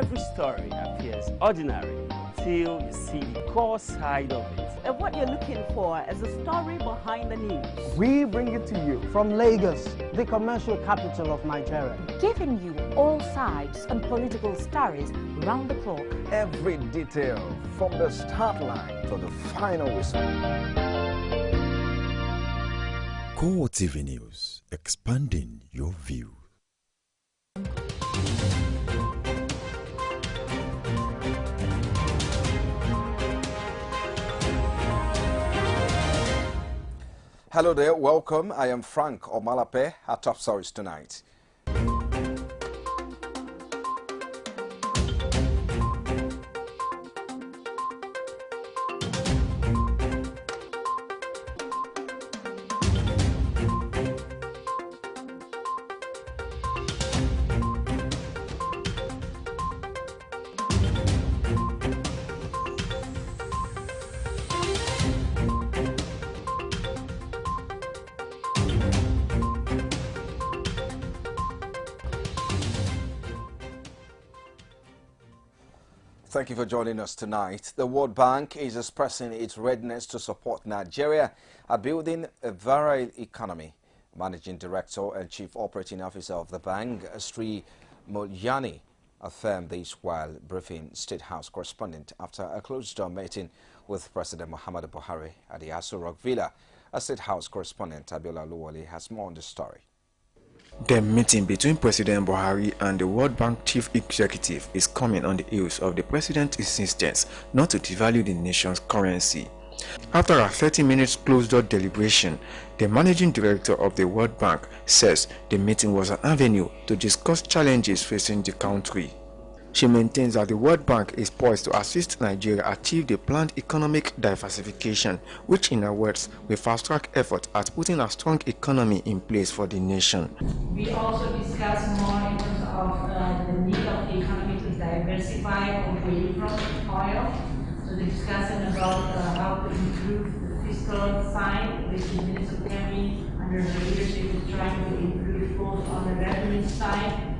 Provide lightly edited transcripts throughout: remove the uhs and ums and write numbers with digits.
every story appears ordinary till you see the core side of it. And what you're looking for is the story behind the news. We bring it to you from Lagos, the commercial capital of Nigeria. Giving you all sides and political stories round the clock. Every detail from the start line to the final whistle. CoreTV News, expanding your view. Hello there, welcome. I am Frank Omalape. Our top stories tonight. Thank you for joining us tonight. The World Bank is expressing its readiness to support Nigeria at building a virile economy. Managing Director and Chief Operating Officer of the bank, Sri Molyani, affirmed this while briefing State House correspondent after a closed-door meeting with President Muhammadu Buhari at the Aso Rock Villa. A State House correspondent, Abiola Oluwole, has more on the story. The meeting between President Buhari and the World Bank Chief Executive is coming on the heels of the President's insistence not to devalue the nation's currency. After a 30-minute closed-door deliberation, the Managing Director of the World Bank says the meeting was an avenue to discuss challenges facing the country. She maintains that the World Bank is poised to assist Nigeria achieve the planned economic diversification, which in her words will fast-track efforts at putting a strong economy in place for the nation. We also discussed more in terms of the need of the economy to diversify away from oil. So the discussion about how to improve the fiscal side, which the Minister of Treasury under the leadership is trying to improve both on the revenue side,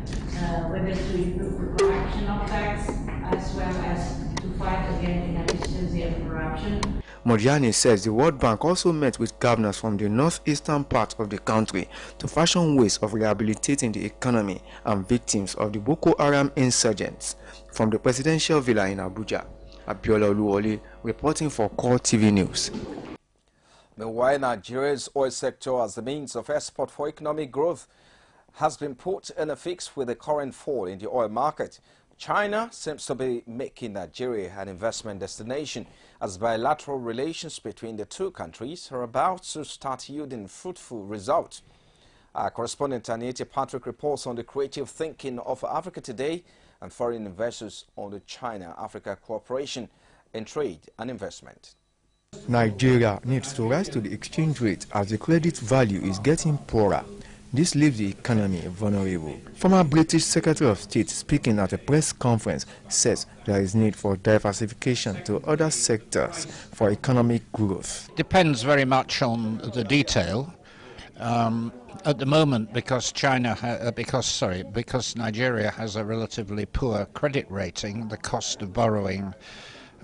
whether to improve the collection of tax as well as to fight against inefficiency and corruption. Modyani says the World Bank also met with governors from the northeastern part of the country to fashion ways of rehabilitating the economy and victims of the Boko Haram insurgents. From the Presidential Villa in Abuja, Abiola Oluwole reporting for CoreTV News. Meanwhile, Nigeria's oil sector as the means of export for economic growth has been put in a fix with the current fall in the oil market. China seems to be making Nigeria an investment destination as bilateral relations between the two countries are about to start yielding fruitful results. Our correspondent Anita Patrick reports on the creative thinking of Africa Today and foreign investors on the China-Africa cooperation in trade and investment. Nigeria needs to rise to the exchange rate as the credit value is getting poorer. This leaves the economy vulnerable. Former British Secretary of State speaking at a press conference says there is need for diversification to other sectors for economic growth. Depends very much on the detail. At the moment, because Nigeria has a relatively poor credit rating, the cost of borrowing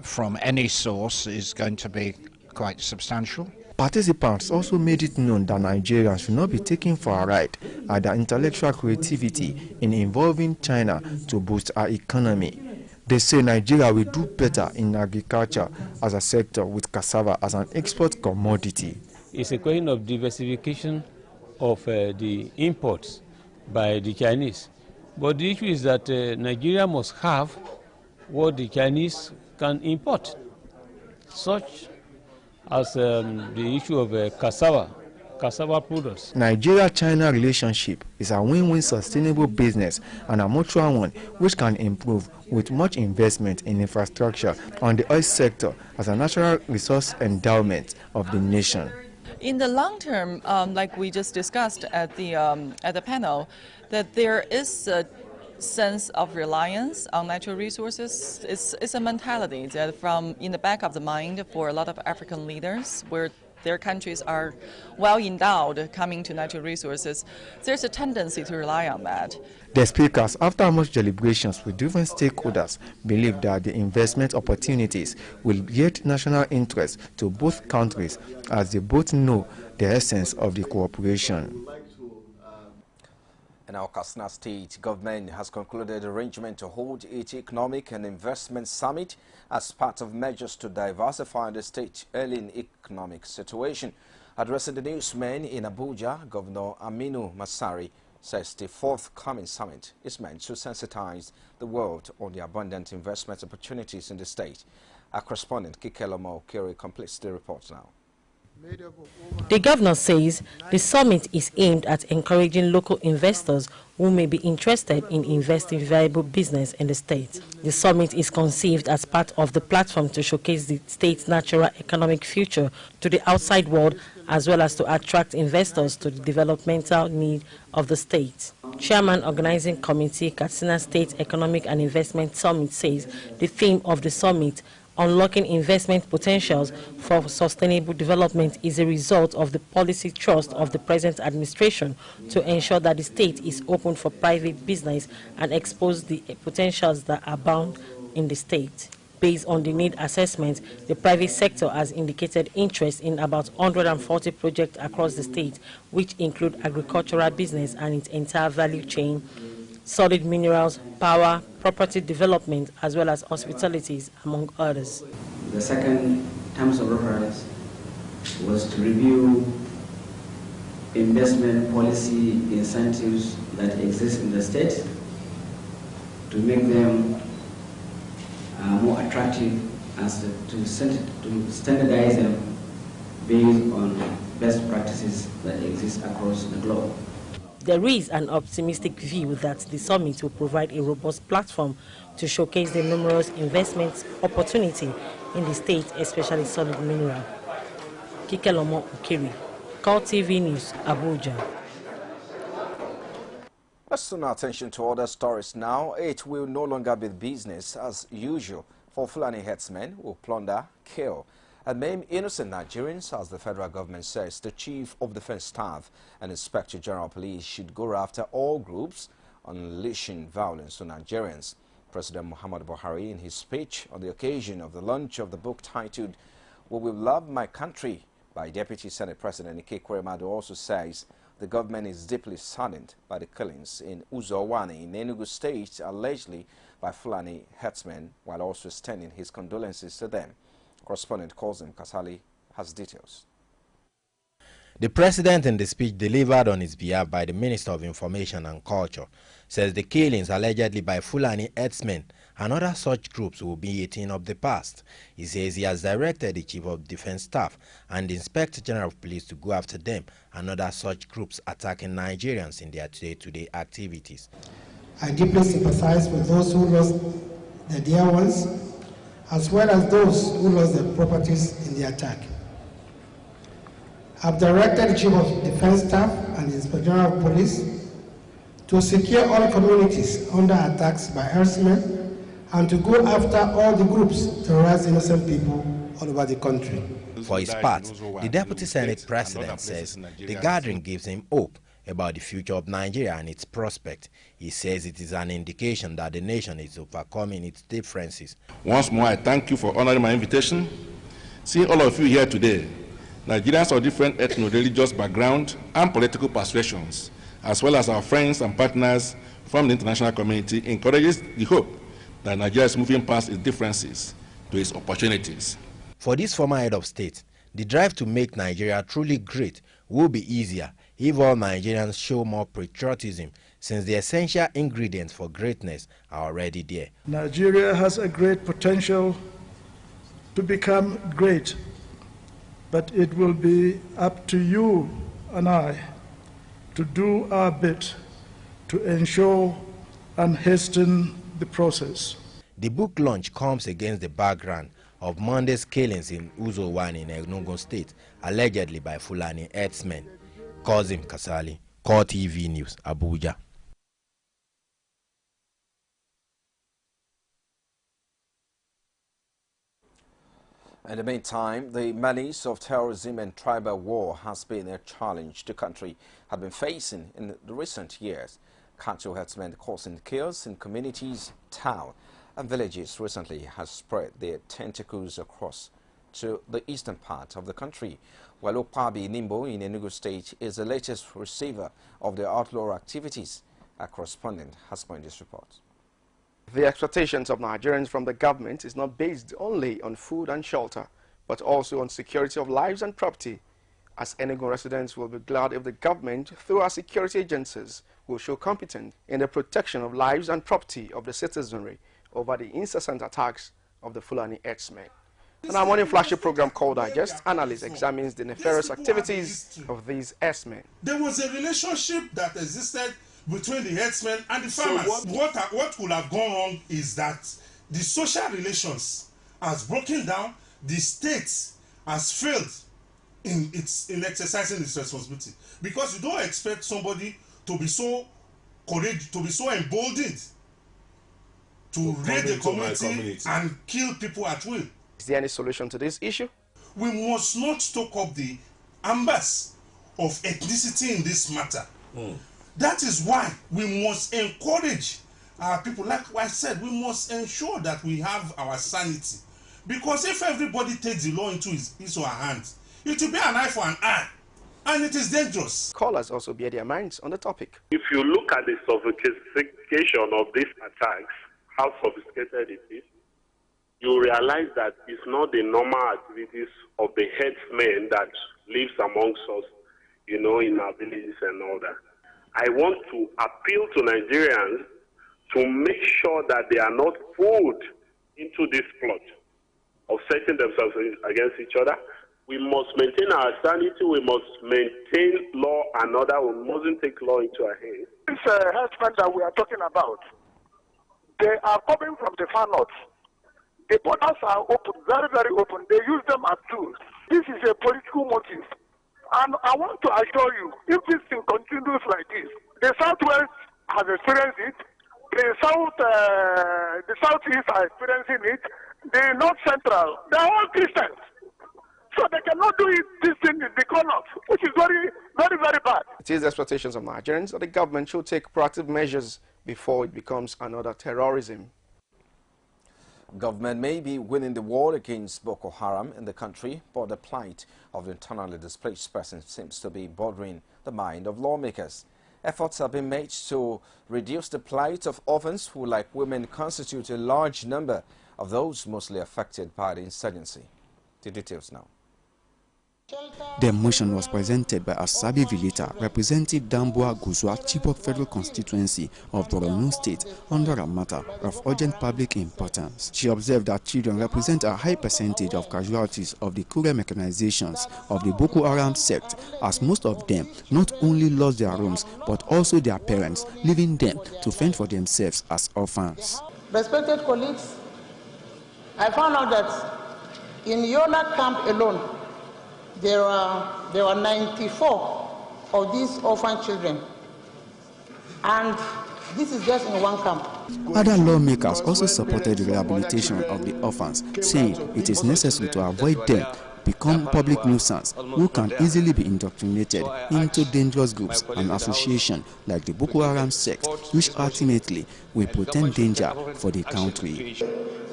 from any source is going to be quite substantial. Participants also made it known that Nigerians should not be taken for a ride at their intellectual creativity in involving China to boost our economy. They say Nigeria will do better in agriculture as a sector with cassava as an export commodity. It's a question of diversification of the imports by the Chinese. But the issue is that Nigeria must have what the Chinese can import, such as the issue of cassava products. Nigeria-China relationship is a win-win sustainable business and a mutual one which can improve with much investment in infrastructure on the oil sector as a natural resource endowment of the nation. In the long term, like we just discussed at the panel, that there is a sense of reliance on natural resources. It's a mentality that in the back of the mind for a lot of African leaders, where their countries are well endowed coming to natural resources, there's a tendency to rely on that. The speakers, after much deliberations with different stakeholders, believe that the investment opportunities will yield national interest to both countries as they both know the essence of the cooperation. In our Katsina State, government has concluded arrangement to hold its economic and investment summit as part of measures to diversify the state's ailing economic situation. Addressing the newsmen in Abuja, Governor Aminu Masari says the forthcoming summit is meant to sensitize the world on the abundant investment opportunities in the state. Our correspondent Kikeloma Okere completes the report now. The governor says the summit is aimed at encouraging local investors who may be interested in investing in viable business in the state. The summit is conceived as part of the platform to showcase the state's natural economic future to the outside world, as well as to attract investors to the developmental need of the state. Chairman Organizing Committee, Katsina State Economic and Investment Summit, says the theme of the summit, unlocking investment potentials for sustainable development, is a result of the policy thrust of the present administration to ensure that the state is open for private business and expose the potentials that abound in the state. Based on the need assessment, the private sector has indicated interest in about 140 projects across the state, which include agricultural business and its entire value chain, solid minerals, power, property development, as well as hospitalities, among others. The second terms of reference was to review investment policy incentives that exist in the state to make them more attractive and to standardize them based on best practices that exist across the globe. There is an optimistic view that the summit will provide a robust platform to showcase the numerous investment opportunity in the state, especially solid mineral. Kikeloma Okiri, CoreTV News, Abuja. Let's turn our attention to other stories now. It will no longer be business as usual for Fulani herdsmen who plunder, kill, and maim innocent Nigerians, as the federal government says. The Chief of Defense Staff and Inspector General Police should go after all groups unleashing violence on Nigerians. President Muhammadu Buhari, in his speech on the occasion of the launch of the book titled "We Will Love My Country" by Deputy Senate President Ike Ekweremadu, also says the government is deeply saddened by the killings in Uzowani in Enugu State, allegedly by Fulani herdsmen, while also extending his condolences to them. Correspondent Kozim Kasali has details. The president, in the speech delivered on his behalf by the Minister of Information and Culture, says the killings allegedly by Fulani herdsmen and other such groups will be a thing of the past. He says he has directed the Chief of Defense Staff and the Inspector General of Police to go after them and other such groups attacking Nigerians in their day-to-day activities. I deeply sympathize with those who lost their dear ones, as well as those who lost their properties in the attack. I've directed the Chief of Defense Staff and the Inspector General of Police to secure all communities under attacks by herdsmen and to go after all the groups terrorizing innocent people all over the country. For his part, the Deputy Senate President says the gathering gives him hope about the future of Nigeria and its prospect. He says it is an indication that the nation is overcoming its differences. Once more, I thank you for honoring my invitation. Seeing all of you here today, Nigerians of different ethno-religious background and political persuasions, as well as our friends and partners from the international community, encourages the hope that Nigeria is moving past its differences to its opportunities. For this former head of state, the drive to make Nigeria truly great will be easier if all Nigerians show more patriotism, since the essential ingredients for greatness are already there. Nigeria has a great potential to become great, but it will be up to you and I to do our bit to ensure and hasten the process. The book launch comes against the background of Monday's killings in Uzowani in Enugu State, allegedly by Fulani herdsmen. Kozim Kasali, CoreTV News, Abuja. In the meantime, the menace of terrorism and tribal war has been a challenge the country has been facing in the recent years. Cattle herdsmen causing chaos in communities, towns and villages recently has spread their tentacles across to the eastern part of the country, while Okpabi Nimbo in Enugu State is the latest receiver of the outlaw activities. A correspondent has pointed this report. The expectations of Nigerians from the government is not based only on food and shelter, but also on security of lives and property, as Enugu residents will be glad if the government, through our security agencies, will show competence in the protection of lives and property of the citizenry over the incessant attacks of the Fulani herdsmen. In our morning flagship program called Digest, analyst examines the nefarious activities of these herdsmen. There was a relationship that existed between the herdsmen and the farmers. So what could have gone wrong is that the social relations has broken down, the state has failed in exercising its responsibility. Because you don't expect somebody to be so courageous, to be so emboldened to raid the community and kill people at will. Is there any solution to this issue? We must not stoke up the embers of ethnicity in this matter. That is why we must encourage our people. Like I said, we must ensure that we have our sanity. Because if everybody takes the law into his or her hands, it will be an eye for an eye. And it is dangerous. Callers also bear their minds on the topic. If you look at the sophistication of these attacks, how sophisticated it is, you realize that it's not the normal activities of the headsmen that lives amongst us, in our villages and all that. I want to appeal to Nigerians to make sure that they are not pulled into this plot of setting themselves against each other. We must maintain our sanity. We must maintain law and order. We mustn't take law into our hands. These herdsmen that we are talking about, they are coming from the far north. The borders are open, very, very open. They use them as tools. This is a political motive. And I want to assure you, if this thing continues like this, the Southwest has experienced it, the Southeast are experiencing it, the North Central, they are all Christians. So they cannot do this thing in the corners, which is very, very, very bad. It is the expectations of Nigerians that the government should take proactive measures before it becomes another terrorism. Government may be winning the war against Boko Haram in the country, but the plight of internally displaced persons seems to be bothering the mind of lawmakers. Efforts have been made to reduce the plight of orphans who, like women, constitute a large number of those mostly affected by the insurgency. The details now. The motion was presented by Asabi Vilita, representing Damboa Guzwa Chibok Federal Constituency of Borno State, under a matter of urgent public importance. She observed that children represent a high percentage of casualties of the cruel mechanizations of the Boko Haram sect, as most of them not only lost their homes but also their parents, leaving them to fend for themselves as orphans. Respected colleagues, I found out that in Yola camp alone, there were 94 of these orphan children, and this is just in one camp. Other lawmakers also supported the rehabilitation of the orphans, saying it is necessary to avoid them become public nuisance who can easily be indoctrinated into dangerous groups and associations like the Boko Haram sect, which ultimately will portend danger for the country.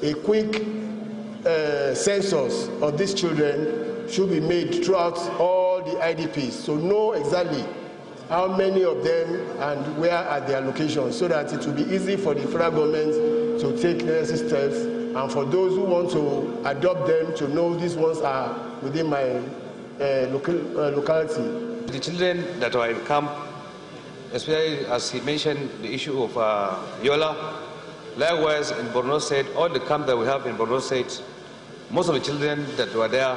A quick census of these children should be made throughout all the IDPs to know exactly how many of them and where are their locations, so that it will be easy for the federal government to take necessary steps, and for those who want to adopt them to know these ones are within my locality. The children that are in camp, especially as he mentioned the issue of Yola, likewise in Borno State, all the camps that we have in Borno State, most of the children that were there,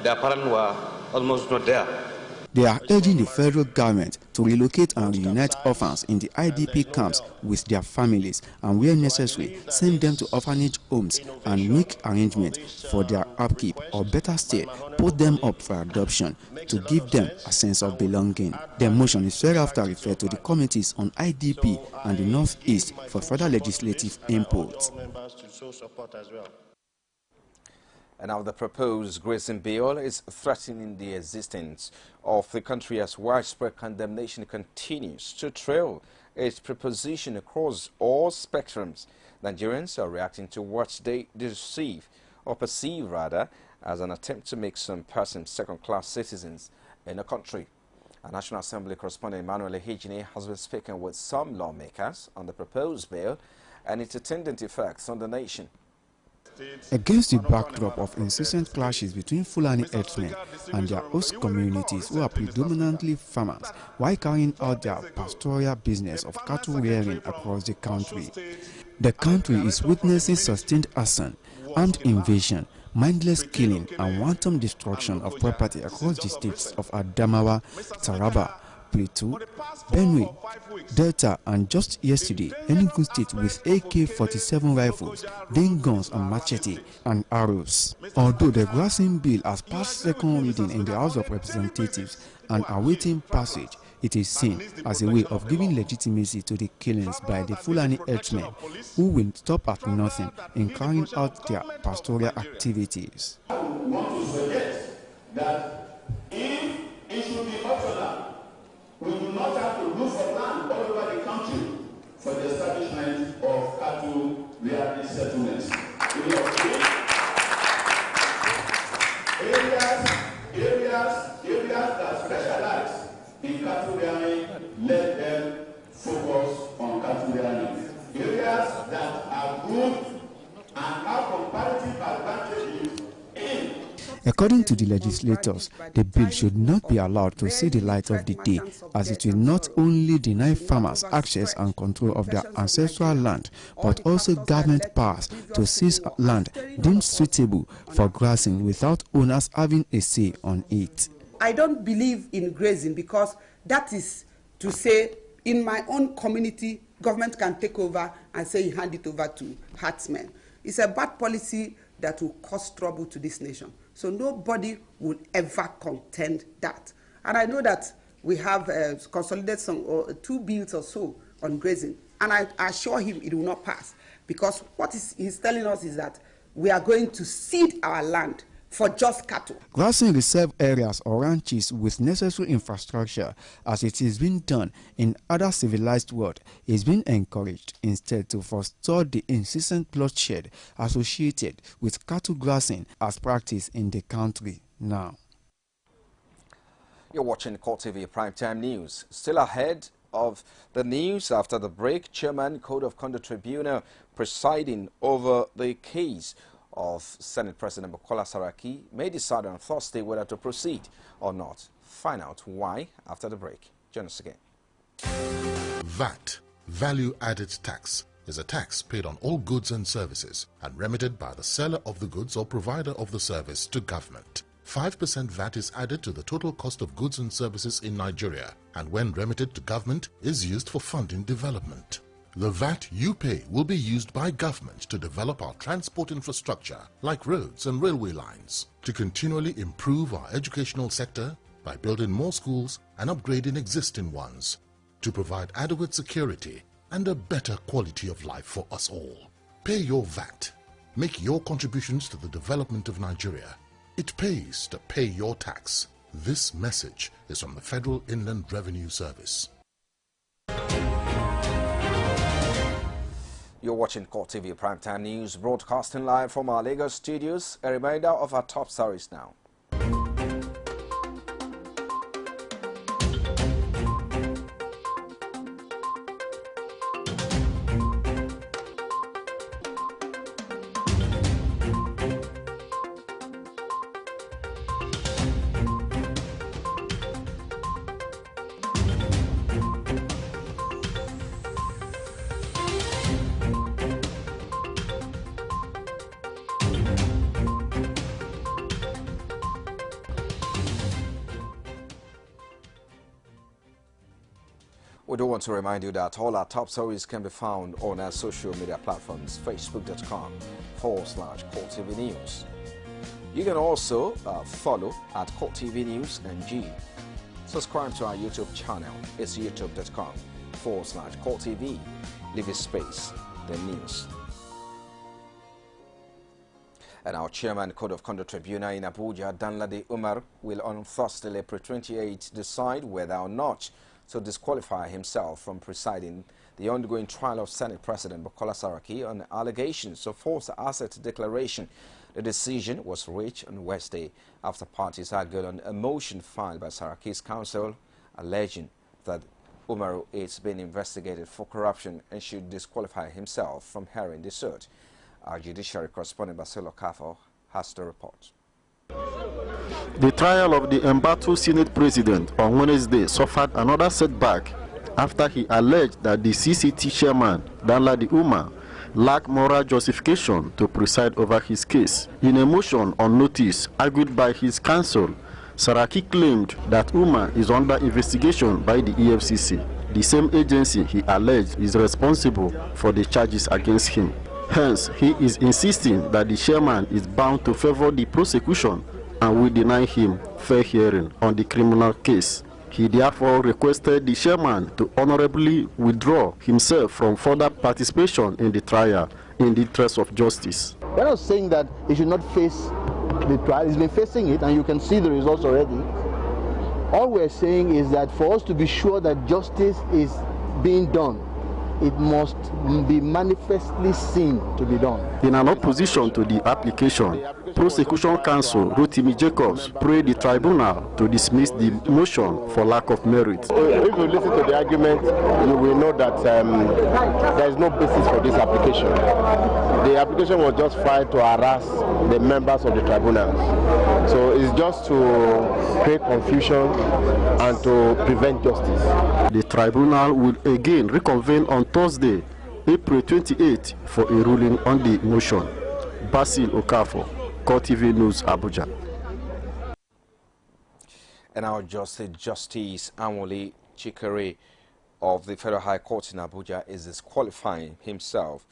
their parents were almost not there. They are urging the federal government to relocate and reunite orphans in the IDP camps with their families, and where necessary, send them to orphanage homes and make arrangements for their upkeep, or better still, put them up for adoption to give them a sense of belonging. The motion is thereafter referred to the committees on IDP and the Northeast for further legislative input. And now the proposed grazing bill is threatening the existence of the country as widespread condemnation continues to trail its proposition across all spectrums. Nigerians are reacting to what they perceive rather, as an attempt to make some persons second-class citizens in the country. Our National Assembly correspondent Emmanuel Ehejine has been speaking with some lawmakers on the proposed bill and its attendant effects on the nation. Against the backdrop of incessant clashes between Fulani herdsmen and their host communities who are predominantly farmers while carrying out their pastoral business of cattle rearing across the country is witnessing sustained arson, armed invasion, mindless killing and wanton destruction of property across the states of Adamawa, Taraba, Plateau, Benue, Delta, and just yesterday, Enugu State with AK-47 rifles, then guns and machete and arrows. Although the grazing bill has passed second reading in the House of Representatives and awaiting passage, it is seen as a way of giving legitimacy to the killings by the Fulani herdsmen who will stop at nothing in carrying out their pastoral activities. I want to suggest that if it should be optional, we do not have to look for land all over the country for the establishment of cattle rearing settlements. Areas that specialize in cattle rearing, let them focus on cattle rearing. Areas that are good and have comparative advantages in. According to the legislators, the bill should not be allowed to see the light of the day, as it will not only deny farmers access and control of their ancestral land, but also government powers to seize land deemed suitable for grazing without owners having a say on it. I don't believe in grazing because that is to say, in my own community, government can take over and say hand it over to herdsmen. It's a bad policy that will cause trouble to this nation. So nobody will ever contend that. And I know that we have consolidated some 2 bills or so on grazing, and I assure him it will not pass, because what he's telling us is that we are going to cede our land for just cattle. Grazing reserve areas or ranches with necessary infrastructure, as it is being done in other civilized world, is being encouraged instead to forestall the incessant bloodshed associated with cattle grazing as practiced in the country now. You're watching CoreTV Primetime News. Still ahead of the news after the break, Chairman Code of Conduct Tribunal presiding over the case of Senate President Bukola Saraki may decide on Thursday whether to proceed or not. Find out why after the break. Join us again. VAT, Value Added Tax, is a tax paid on all goods and services and remitted by the seller of the goods or provider of the service to government. 5% VAT is added to the total cost of goods and services in Nigeria, and when remitted to government, is used for funding development. The VAT you pay will be used by government to develop our transport infrastructure, like roads and railway lines, to continually improve our educational sector by building more schools and upgrading existing ones, to provide adequate security and a better quality of life for us all. Pay your VAT. Make your contributions to the development of Nigeria. It pays to pay your tax. This message is from the Federal Inland Revenue Service. You're watching CoreTV Primetime News, broadcasting live from our Lagos studios. A reminder of our top stories now. We do want to remind you that all our top stories can be found on our social media platforms, facebook.com/CoreTV News. You can also follow at CoreTV News NG. Subscribe to our YouTube channel. It's youtube.com/CoreTV. Leave a space, the news. And our chairman, Code of Conduct Tribunal in Abuja, Danladi Umar, will on Thursday, April 28, decide whether or not to disqualify himself from presiding the ongoing trial of Senate President Bukola Saraki on allegations of false asset declaration. The decision was reached on Wednesday after parties argued on a motion filed by Saraki's counsel alleging that Umaru is being investigated for corruption and should disqualify himself from hearing the suit. Our judiciary correspondent Basil Okafo has the report. The trial of the embattled Senate President on Wednesday suffered another setback after he alleged that the CCT chairman, Danladi Umar, lacked moral justification to preside over his case. In a motion on notice argued by his counsel, Saraki claimed that Umar is under investigation by the EFCC, the same agency he alleged is responsible for the charges against him. Hence, he is insisting that the chairman is bound to favor the prosecution and will deny him fair hearing on the criminal case. He therefore requested the chairman to honorably withdraw himself from further participation in the trial in the interest of justice. We're not saying that he should not face the trial. He's been facing it, and you can see the results already. All we're saying is that for us to be sure that justice is being done, it must be manifestly seen to be done. In an opposition to the application, Prosecution Counsel Rotimi Jacobs prayed the tribunal to dismiss the motion for lack of merit. If you listen to the argument, you will know that there is no basis for this application. The application was just filed to harass the members of the tribunals. So it's just to create confusion and to prevent justice. The tribunal will again reconvene on Thursday, April 28, for a ruling on the motion. Basil Okafo, CoreTV News, Abuja. And our Justice Anwuli Chikere of the Federal High Court in Abuja is disqualifying herself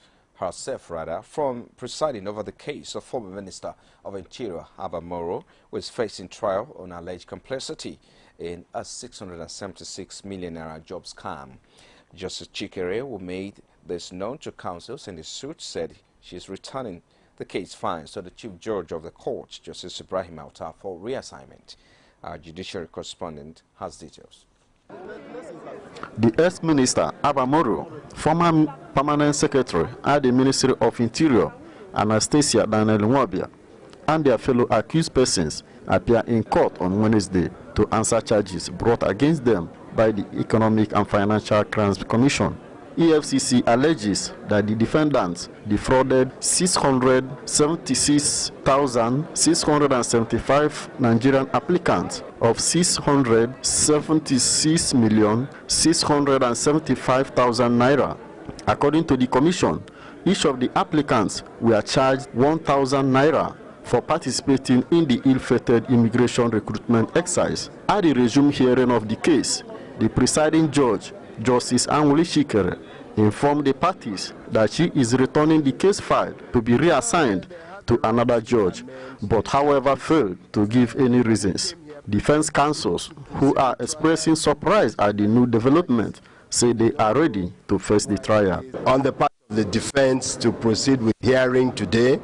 from presiding over the case of former Minister of Interior Abba Moro, who is facing trial on alleged complicity in a 676 million naira job scam. Justice Chikere, who made this known to counsels in the suit, said she is returning the case fines to the Chief Judge of the court, Justice Ibrahim Auta, for reassignment. Our judiciary correspondent has details. The ex-minister Abba Moro, former permanent secretary at the Ministry of Interior, Anastasia Daniel Nwabia, and their fellow accused persons appear in court on Wednesday to answer charges brought against them by the Economic and Financial Crimes Commission. EFCC alleges that the defendants defrauded 676,675 Nigerian applicants of 676,675,000 naira. According to the commission, each of the applicants were charged 1,000 naira for participating in the ill-fated immigration recruitment exercise. At the resumed hearing of the case, the presiding judge, Justice Anwuli Chikere, informed the parties that she is returning the case file to be reassigned to another judge, but however failed to give any reasons. Defense counsels, who are expressing surprise at the new development, say they are ready to face the trial. On the part of the defense to proceed with hearing today,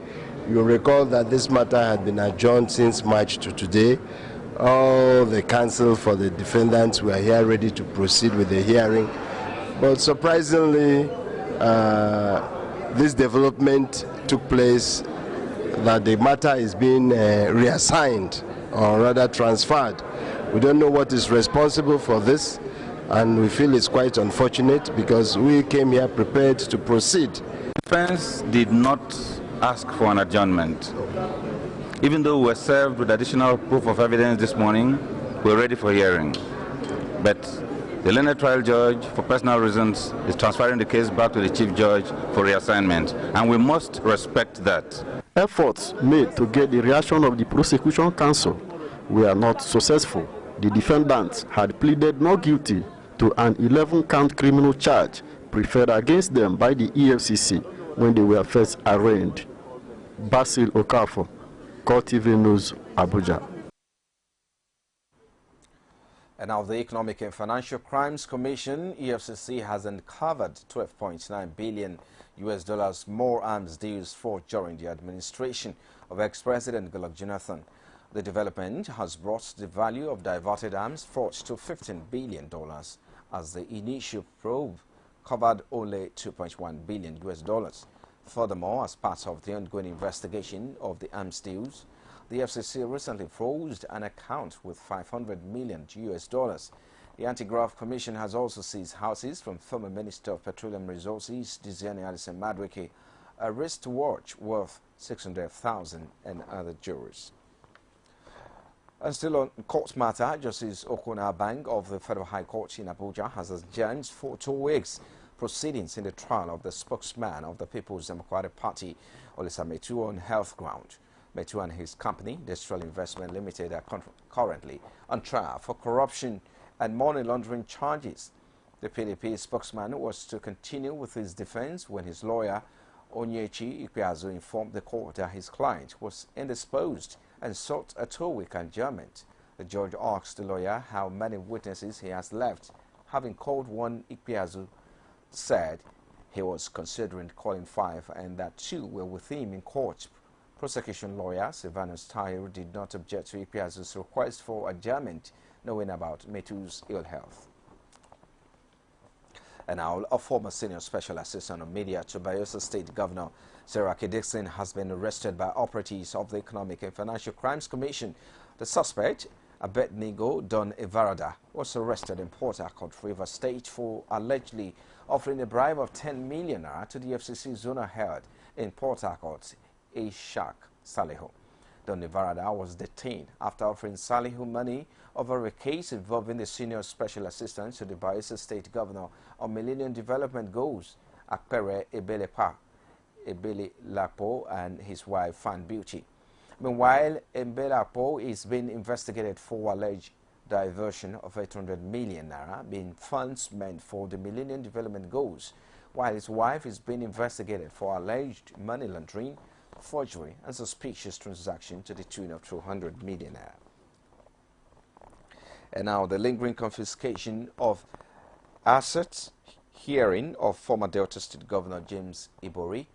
you recall that this matter had been adjourned since March to today. All the counsel for the defendants were here ready to proceed with the hearing. But surprisingly, this development took place that the matter is being reassigned, or rather transferred. We don't know what is responsible for this, and we feel it's quite unfortunate because we came here prepared to proceed. Defense did not ask for an adjournment. Even though we were served with additional proof of evidence this morning, we're ready for hearing. But the learned trial judge, for personal reasons, is transferring the case back to the chief judge for reassignment, and we must respect that. Efforts made to get the reaction of the prosecution counsel were not successful. The defendants had pleaded not guilty to an 11-count criminal charge preferred against them by the EFCC when they were first arraigned. Basil Okafo, CoreTV News, Abuja. And now the Economic and Financial Crimes Commission, EFCC, has uncovered $12.9 billion more arms deals forged during the administration of ex-President Goodluck Jonathan. The development has brought the value of diverted arms forged to $15 billion, as the initial probe covered only $2.1 billion. Furthermore, as part of the ongoing investigation of the arms deals, the FCC recently froze an account with $500 million. The Anti-Graft Commission has also seized houses from former Minister of Petroleum Resources, Diziani Alison Madueke, a wristwatch worth $600,000, and other jewelries. And still on court matter, Justice Okona Bang of the Federal High Court in Abuja has adjourned for 2 weeks proceedings in the trial of the spokesman of the People's Democratic Party, Olisa Metu, on health ground. Metu and his company, Destral Investment Limited, are currently on trial for corruption and money laundering charges. The PDP spokesman was to continue with his defense when his lawyer, Onyechi Ikpeazu, informed the court that his client was indisposed and sought a 2-week adjournment. The judge asked the lawyer how many witnesses he has left. Having called one, Ikpeazu said he was considering calling 5 and that 2 were with him in court. Prosecution lawyer Silvanus Tayo did not object to Ikpeazu's request for adjournment, knowing about Metu's ill health. And now, a former senior special assistant on media to Bayelsa State Governor Seraki Dixon has been arrested by operatives of the Economic and Financial Crimes Commission. The suspect, Abednego Don Evarada, was arrested in Port Harcourt, Rivers State, for allegedly offering a bribe of 10 million naira to the FCC zonal head in Port Harcourt, Ishaq Salihu. Don Evarada was detained after offering Salihu money over a case involving the senior special assistant to the Bayelsa State Governor on Millennium Development Goals, Akpere Ebele Lapo, and his wife, Fan Beauty. Meanwhile, Mbelapo is being investigated for alleged diversion of 800 million naira, being funds meant for the Millennium Development Goals, while his wife is being investigated for alleged money laundering, forgery, and suspicious transaction to the tune of 200 million naira. And now the lingering confiscation of assets hearing of former Delta State Governor James Ibori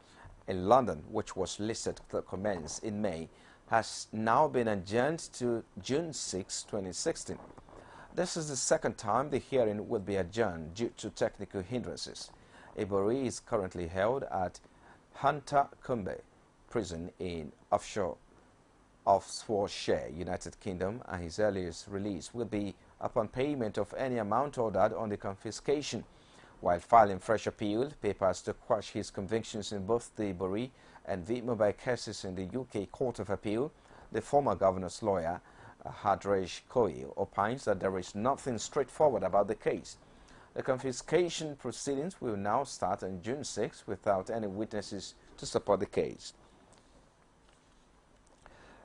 in London, which was listed to commence in May, has now been adjourned to June 6, 2016. This is the second time the hearing will be adjourned due to technical hindrances. Ibori is currently held at Hunter Kumbe prison in Oxfordshire, United Kingdom, and his earliest release will be upon payment of any amount ordered on the confiscation. While filing fresh appeal papers to quash his convictions in both the Ibori and the mobile cases in the UK Court of Appeal, the former governor's lawyer, Hadrej Koi, opines that there is nothing straightforward about the case. The confiscation proceedings will now start on June 6 without any witnesses to support the case.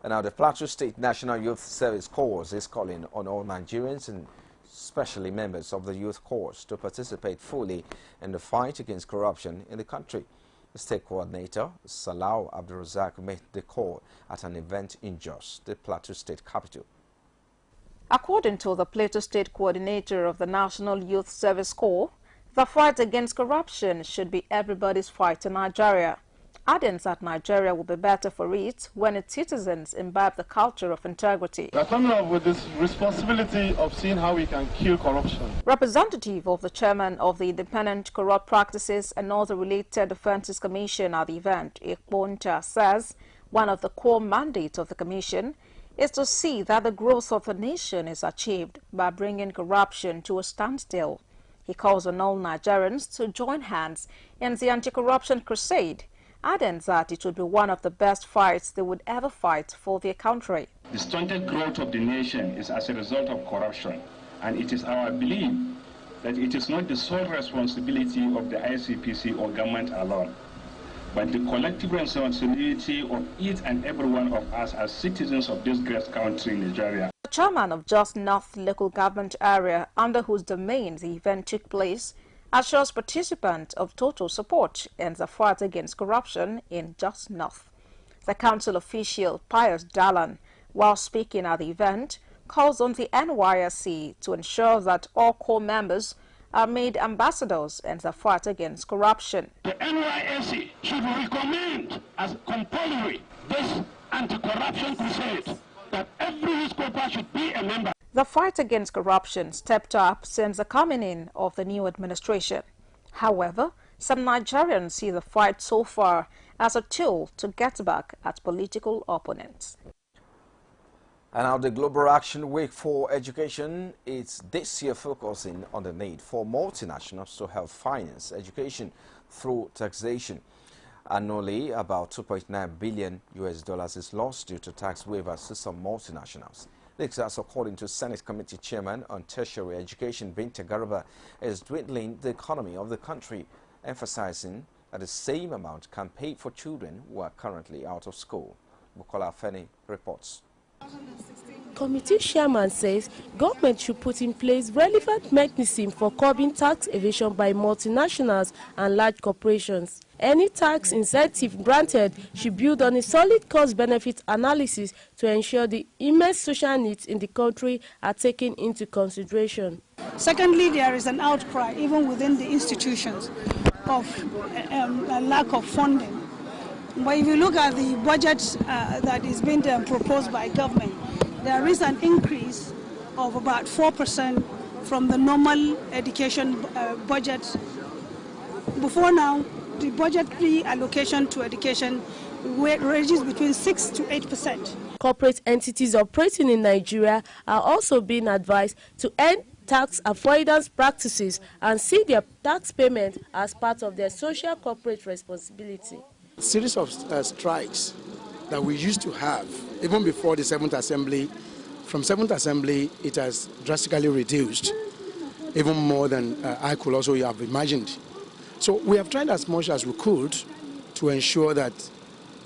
And now the Plateau State National Youth Service Corps is calling on all Nigerians and especially members of the youth corps to participate fully in the fight against corruption in the country. The state coordinator, Salau Abdulrazak, made the call at an event in Jos, the Plateau State capital. According to the Plateau State coordinator of the National Youth Service Corps, the fight against corruption should be everybody's fight in Nigeria, adding that Nigeria will be better for it when its citizens imbibe the culture of integrity. We are coming up with this responsibility of seeing how we can kill corruption. Representative of the chairman of the Independent Corrupt Practices and Other Related Offences Commission at the event, Ekponta, says one of the core mandates of the commission is to see that the growth of the nation is achieved by bringing corruption to a standstill. He calls on all Nigerians to join hands in the anti-corruption crusade, adding that it would be one of the best fights they would ever fight for their country. The stunted growth of the nation is as a result of corruption, and it is our belief that it is not the sole responsibility of the ICPC or government alone, but the collective responsibility of each and every one of us as citizens of this great country, Nigeria. The chairman of Just North local government area, under whose domain the event took place, assures participants of total support in the fight against corruption in Just North. The council official, Pius Dalan, while speaking at the event, calls on the NYSC to ensure that all core members are made ambassadors in the fight against corruption. The NYSC should recommend as compulsory this anti-corruption crusade, that every newspaper should be a member. The fight against corruption stepped up since the coming in of the new administration. However, some Nigerians see the fight so far as a tool to get back at political opponents. And now the Global Action Week for Education is this year focusing on the need for multinationals to help finance education through taxation. Annually, about $2.9 billion is lost due to tax waivers to some multinationals. This, as according to Senate Committee Chairman on Tertiary Education, Binta Garba, is dwindling the economy of the country, emphasizing that the same amount can pay for children who are currently out of school. Bukola Feni reports. Committee chairman says government should put in place relevant mechanism for curbing tax evasion by multinationals and large corporations. Any tax incentive granted should build on a solid cost-benefit analysis to ensure the immense social needs in the country are taken into consideration. Secondly, there is an outcry even within the institutions of a lack of funding. But if you look at the budget that is being proposed by government, there is an increase of about 4% from the normal education budget. Before now, the budgetary allocation to education ranges between 6 to 8%. Corporate entities operating in Nigeria are also being advised to end tax avoidance practices and see their tax payment as part of their social corporate responsibility. A series of strikes that we used to have even before the 7th Assembly. From 7th Assembly, it has drastically reduced, even more than I could also have imagined. So we have tried as much as we could to ensure that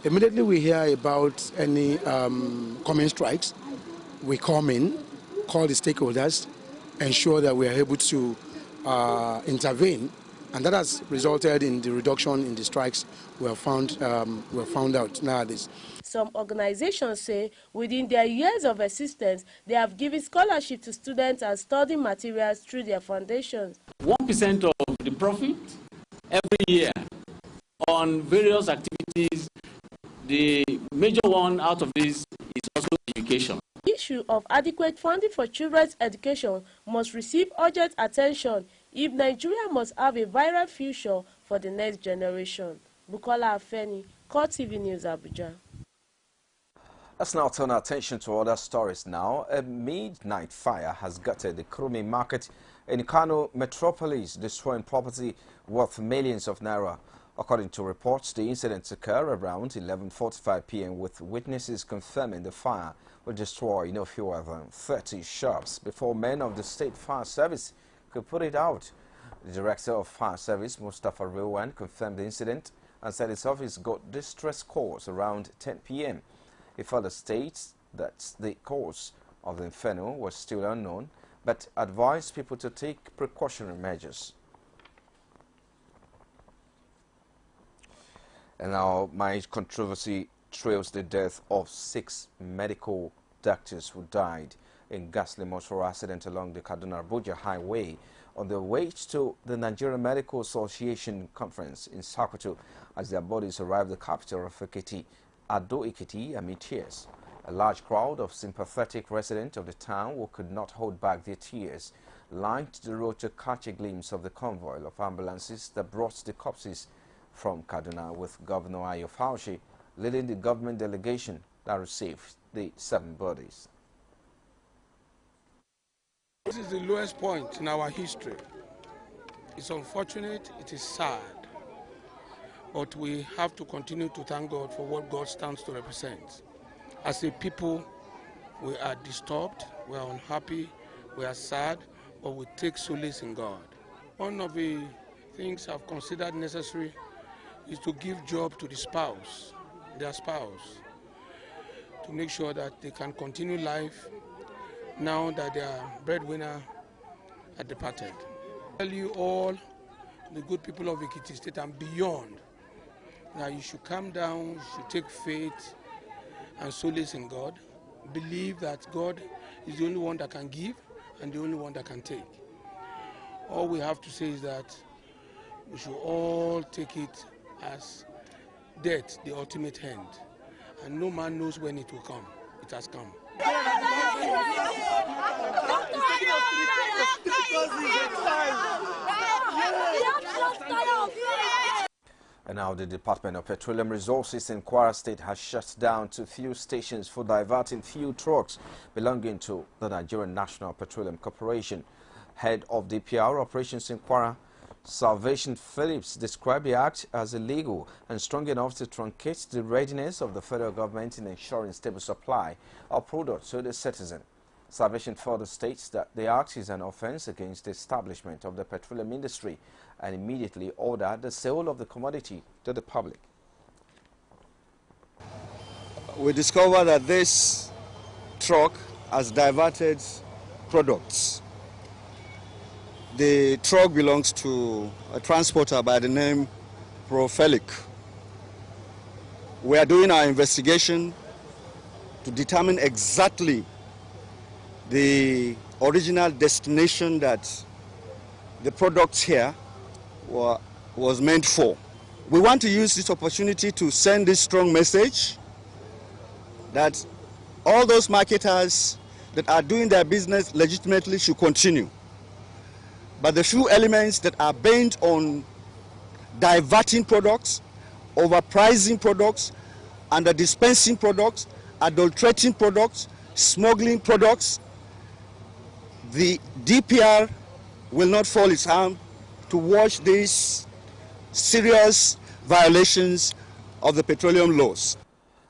immediately we hear about any coming strikes, we come in, call the stakeholders, ensure that we are able to intervene, and that has resulted in the reduction in the strikes we have found out nowadays. Some organizations say within their years of existence, they have given scholarship to students and study materials through their foundations. 1% of the profit every year on various activities. The major one out of this is also education. The issue of adequate funding for children's education must receive urgent attention if Nigeria must have a vibrant future for the next generation. Bukola Afeni, CoreTV News, Abuja. Let's now turn our attention to other stories now. A midnight fire has gutted the Kurumi market in Kano metropolis, destroying property worth millions of naira. According to reports, the incidents occurred around 11:45 p.m. with witnesses confirming the fire will destroy no fewer than 30 shops before men of the State Fire Service could put it out. The Director of Fire Service, Mustafa Rewan, confirmed the incident and said his office got distress calls around 10 p.m. He further states that the cause of the inferno was still unknown, but advised people to take precautionary measures. And now, my controversy trails the death of 6 medical doctors who died in ghastly motor accident along the Kaduna-Abuja highway on their way to the Nigerian Medical Association conference in Sokoto as their bodies arrived at the capital of Ekiti, Ado Ekiti, amid tears. A large crowd of sympathetic residents of the town who could not hold back their tears lined the road to catch a glimpse of the convoy of ambulances that brought the corpses from Kaduna, with Governor Ayo Fauci leading the government delegation that received the 7 bodies. This is the lowest point in our history. It's unfortunate, it is sad, but we have to continue to thank God for what God stands to represent. As a people, we are disturbed, we are unhappy, we are sad, but we take solace in God. One of the things I've considered necessary is to give job to the spouse, their spouse, to make sure that they can continue life now that their breadwinner had departed. I tell you all, the good people of Ekiti State and beyond, that you should calm down, you should take faith and solace in God. Believe that God is the only one that can give and the only one that can take. All we have to say is that we should all take it as death, the ultimate end. And no man knows when it will come. It has come. And now the Department of Petroleum Resources in Kwara State has shut down 2 fuel stations for diverting fuel trucks belonging to the Nigerian National Petroleum Corporation. Head of DPR operations in Kwara, Salvation Phillips, described the act as illegal and strong enough to truncate the readiness of the federal government in ensuring stable supply of products to the citizen. Salvation further states that the act is an offense against the establishment of the petroleum industry and immediately ordered the sale of the commodity to the public. We discovered that this truck has diverted products. The truck belongs to a transporter by the name Profelic. We are doing our investigation to determine exactly the original destination that the products here was meant for. We want to use this opportunity to send this strong message that all those marketers that are doing their business legitimately should continue. But the few elements that are bent on diverting products, overpricing products, under-dispensing products, adulterating products, smuggling products, the DPR will not fall its hand to watch these serious violations of the petroleum laws.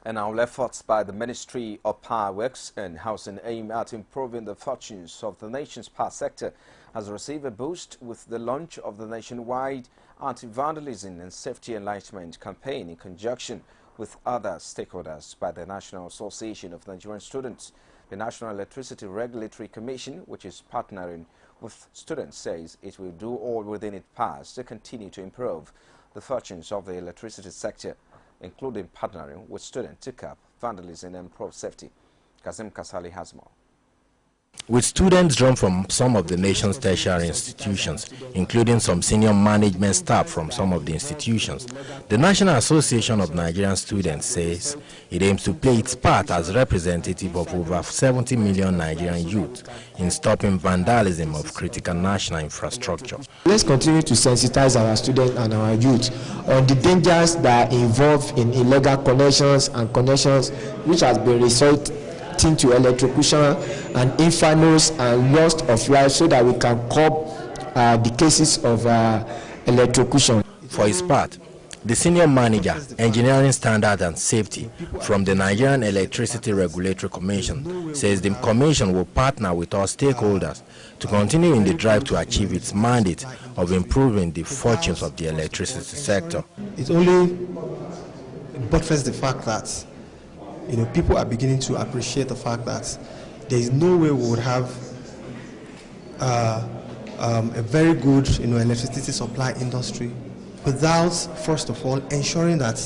And now efforts by the Ministry of Power Works and Housing aim at improving the fortunes of the nation's power sector has received a boost with the launch of the nationwide anti-vandalism and safety enlightenment campaign in conjunction with other stakeholders by the National Association of Nigerian Students. The National Electricity Regulatory Commission, which is partnering with students, says it will do all within its powers to continue to improve the fortunes of the electricity sector, including partnering with students to curb vandalism and improve safety. Kazim Kasali has more. With students drawn from some of the nation's tertiary institutions, including some senior management staff from some of the institutions, the National Association of Nigerian Students says it aims to play its part as representative of over 70 million Nigerian youth in stopping vandalism of critical national infrastructure. Let's continue to sensitize our students and our youth on the dangers that are involved in illegal connections and connections which has been resulting to electrocution and infernos and loss of life, so that we can curb the cases of electrocution. For his part, the senior manager, engineering standard and safety from the Nigerian Electricity Regulatory Commission says the commission will partner with all stakeholders to continue in the drive to achieve its mandate of improving the fortunes of the electricity sector. It only buttresses the fact that people are beginning to appreciate the fact that there is no way we would have a very good, electricity supply industry without, first of all, ensuring that,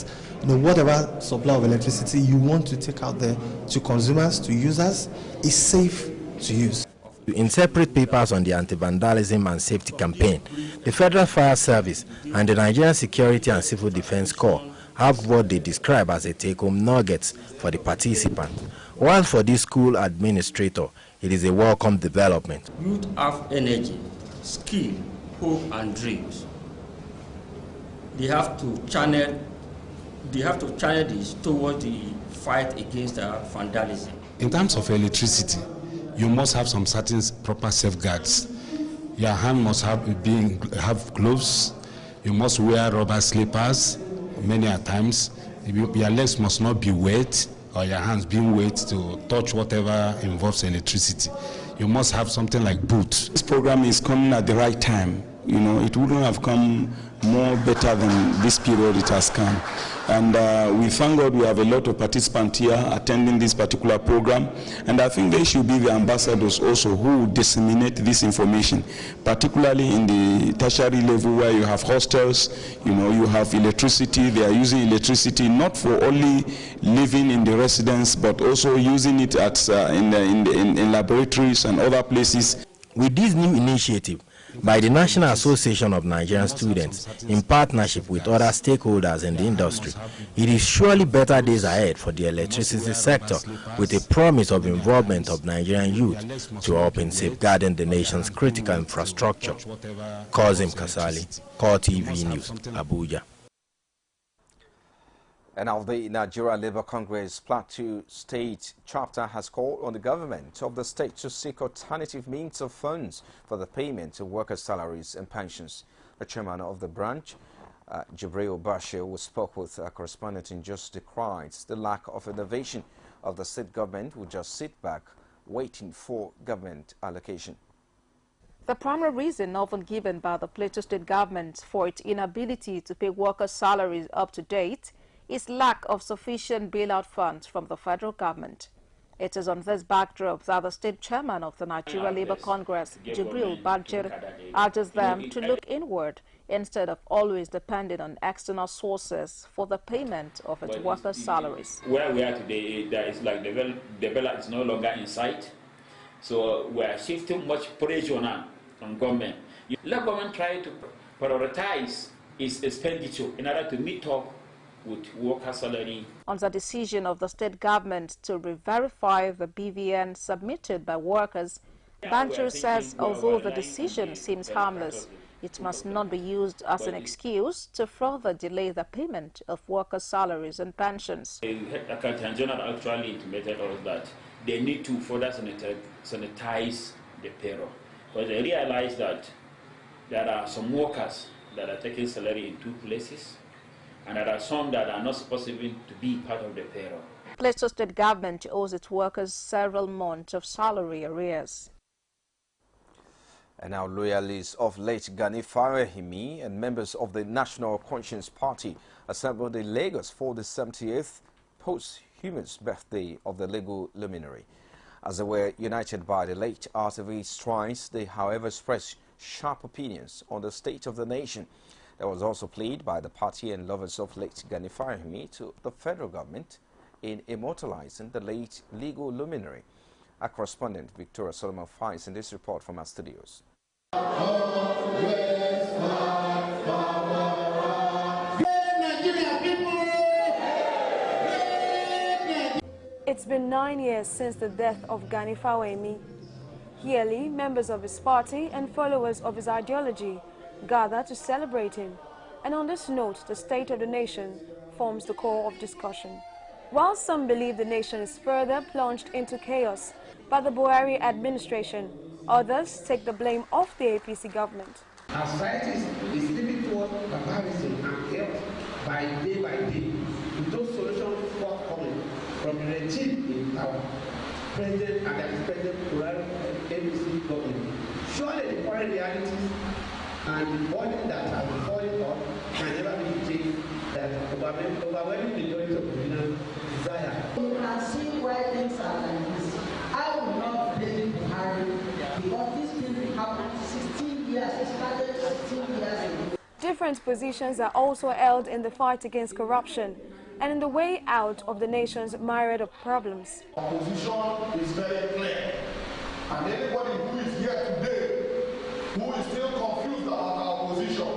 whatever supply of electricity you want to take out there to consumers, to users, is safe to use. In separate papers on the anti-vandalism and safety campaign, the Federal Fire Service and the Nigerian Security and Civil Defense Corps have what they describe as a take-home nuggets for the participants. While for this school administrator, it is a welcome development. Youth have energy, skill, hope, and dreams. They have to channel this towards the fight against vandalism. In terms of electricity, you must have some certain proper safeguards. Your hand must have gloves. You must wear rubber slippers. Many a times, your legs must not be wet or your hands being wet to touch whatever involves electricity. You must have something like boots. This program is coming at the right time you know, it wouldn't have come more better than this period it has come. And we thank God we have a lot of participants here attending this particular program, and I think they should be the ambassadors also who disseminate this information, particularly in the tertiary level where you have hostels, you know, you have electricity. They are using electricity not for only living in the residence, but also using it at in laboratories and other places. With this new initiative by the National Association of Nigerian Students in partnership with other stakeholders in the industry, it is surely better days ahead for the electricity sector, with a promise of involvement of Nigerian youth to help in safeguarding the nation's critical infrastructure. Kazim Kasali, CoreTV News, Abuja. And now the Nigeria Labour Congress Plateau State chapter has called on the government of the state to seek alternative means of funds for the payment of workers' salaries and pensions. The chairman of the branch, Jibril Bashir, who spoke with a correspondent in Just decried the lack of innovation of the state government, who just sit back waiting for government allocation. The primary reason often given by the Plateau State government for its inability to pay workers' salaries up to date is lack of sufficient bailout funds from the federal government. It is on this backdrop that the state chairman of the Nigeria Labour Congress, Jibril Bashir, urges them to look inward instead of always depending on external sources for the payment of its workers' salaries. Where we are today, there is like the bailout is no longer in sight. So we are shifting much pressure now on government. Let government try to prioritize its expenditure in order to meet up with worker salary. On the decision of the state government to re-verify the BVN submitted by workers, Bashir says although the decision seems harmless, it must not be used as an excuse to further delay the payment of workers' salaries and pensions. The Accountant General actually intimated us that they need to further sanitize the payroll, because they realize that there are some workers that are taking salary in two places, and there are some that are not supposed even to be part of the payroll. Plateau State government owes its workers several months of salary arrears. And now loyalists of late Gani Farahimi and members of the National Conscience Party assembled in Lagos for the 78th posthumous birthday of the legal luminary. As they were united by the late RTV's strides, they however expressed sharp opinions on the state of the nation. There was also plead by the party and lovers of late Gani Farahimi to the federal government in immortalizing the late legal luminary. Our correspondent Victoria Solomon finds in this report from our studios. It's been 9 years since the death of Gani Farahimi. Yearly, members of his party and followers of his ideology gather to celebrate him. And on this note, the state of the nation forms the core of discussion. While some believe the nation is further plunged into chaos by the Buhari administration, others take the blame off the APC government. Our society is living towards comparison and chaos by day, with those solutions forthcoming from the regime in power, President and ex-President Buhari APC government. Surely the current realities and the burden that has been falling on can never be changed, that overwhelming majority of Nigerians desire. You can see why things are like this. I will not blame Buhari because this thing happened 16 years. It started 16 years ago. Different positions are also held in the fight against corruption and in the way out of the nation's myriad of problems. Our position is very clear, and anybody who is here today who is still confused about our position,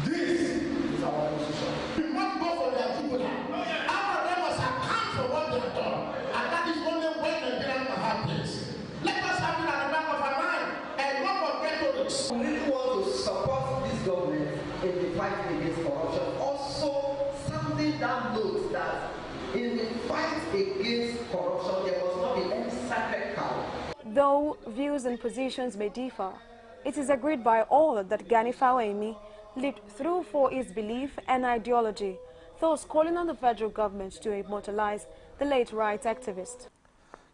this is our position. We must go for their people. All of them must account for what they have done, and that is only when Nigerians are happy. Let us have it at the back of our mind and not forget rhetorics. We really want to support this government in the fight against corruption. Also, something that notes that in the fight against corruption, there must not be any sacred cow. Though views and positions may differ, it is agreed by all that Gani Farahimi lived through for his belief and ideology, thus calling on the federal government to immortalize the late rights activist.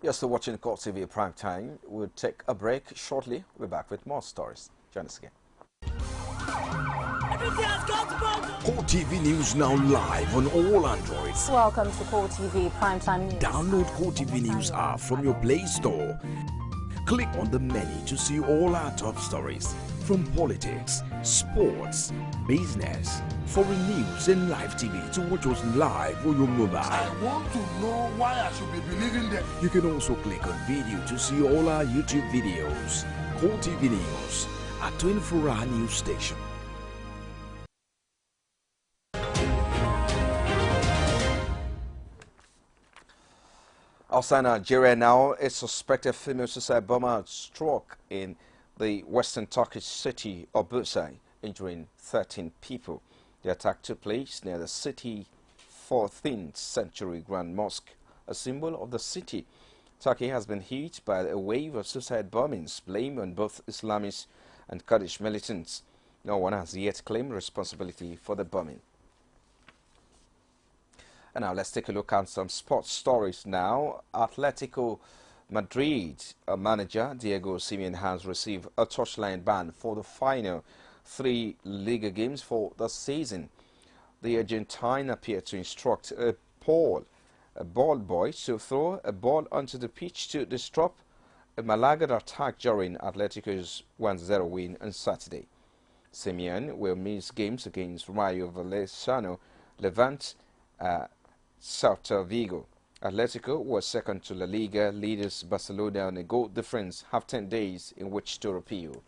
You're still watching CoreTV Prime Time. We'll take a break shortly. We're back with more stories. Join us again. CoreTV News now live on all Androids. Welcome to CoreTV Primetime News. Download CoreTV News app from your Play Store. Click on the menu to see all our top stories from politics, sports, business, foreign news and live TV to watch us live on your mobile. I want to know why I should be believing them. You can also click on video to see all our YouTube videos. CoreTV News, a 24-hour news station. Outside Nigeria now, a suspected female suicide bomber struck in the western Turkish city of Bursa, injuring 13 people. The attack took place near the city's 14th century Grand Mosque, a symbol of the city. Turkey has been hit by a wave of suicide bombings blamed on both Islamist and Kurdish militants. No one has yet claimed responsibility for the bombing. And now let's take a look at some sports stories now. Atletico Madrid manager Diego Simeone has received a touchline ban for the final 3 Liga games for the season. The Argentine appeared to instruct a ball boy to throw a ball onto the pitch to disrupt a Malaga attack during Atletico's 1-0 win on Saturday. Simeone will miss games against Rayo Vallecano, Levante, Celta Vigo. Atletico was second to La Liga leaders Barcelona on a goal difference, have 10 days in which to appeal.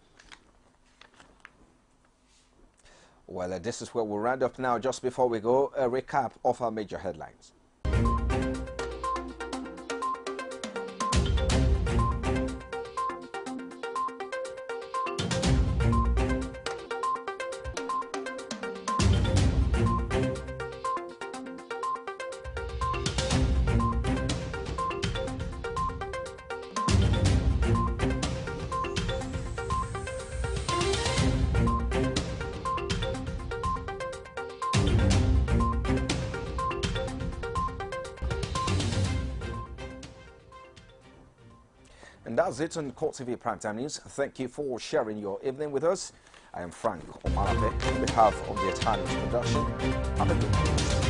Well, this is where we'll round up now. Just before we go, a recap of our major headlines. And that's it on CoreTV Primetime News. Thank you for sharing your evening with us. I am Frank Omalape on behalf of the entire production. Have a good day.